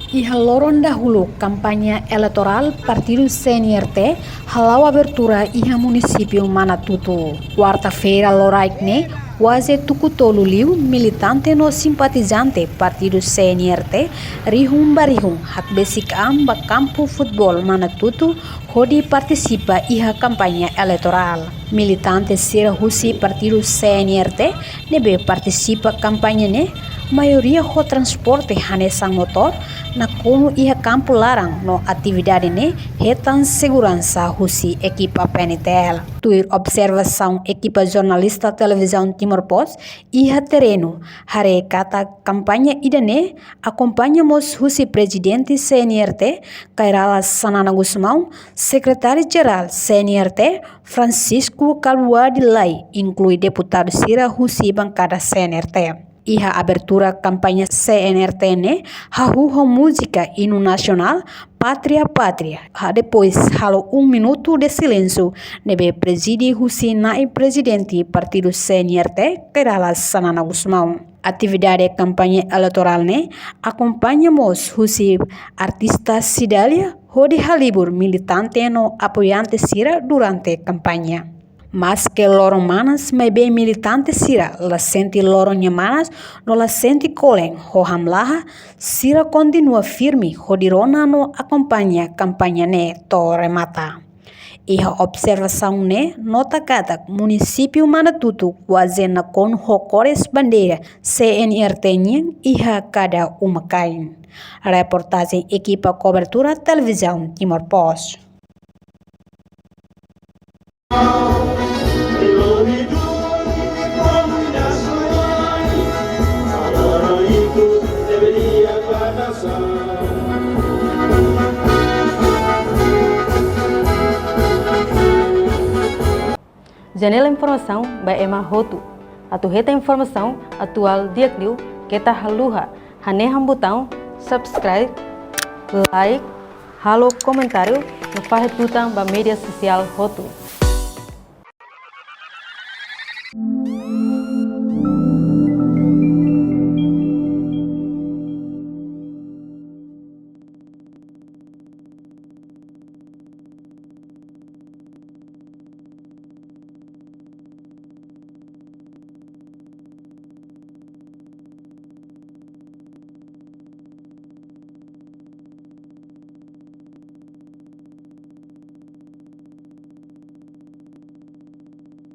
Iha loron dahulu kampanye elektoral Partido CNRT halau abertura iha município Manatutu. Quarta-feira loraikne quase tukutolu liu militante no simpatizante Partido CNRT rihum barihum hak besik amba campo futebol Manatutu hodi participa iha kampanye elektoral. Militante sira husi Partido CNRT nebe participa kampanye ne maioria ho transporte hanesang motor na kono iha campo larang no atividade ne retan segurança husi equipa PNTL. Tuir observação equipa jornalista televisão Timor-Post iha terreno hare kata kampanye idane acompanhamos husi presidente CNRT Kairala Sanana Gusmão, secretário-geral CNRT Francisco Calbuadi Lai, inclui deputado Sira husi bancada CNRT. Iha abertura kampanye CNRT ne hahuho música hino nacional Pátria Pátria. Depois halo minuto de silêncio nebe presidi husi naib presidente Partido CNRT Kairala Sanana Gusmão. Atividade kampanye eleitoral ne acompanhamos husi artista Cidália hodi halibur militante no apoiante Sira durante kampanye. Mas que loron manas me bem militante Sira la senti loron manas no la senti kolen ho hamlaha Sira continua firme hodirona no acompanha campanha ne to remata. Iha observação ne nota kata município Manatutu quase na kon hokores bandeira CNRT nyen iha cada uma kain. Reportagem equipa cobertura televisão Timor-Post. Janela informação by Emma Hotu. Atu reta informação atual diakliu kita haluha haneham botão subscribe, like, halo comentário no farretutang ba media sosial Hotu.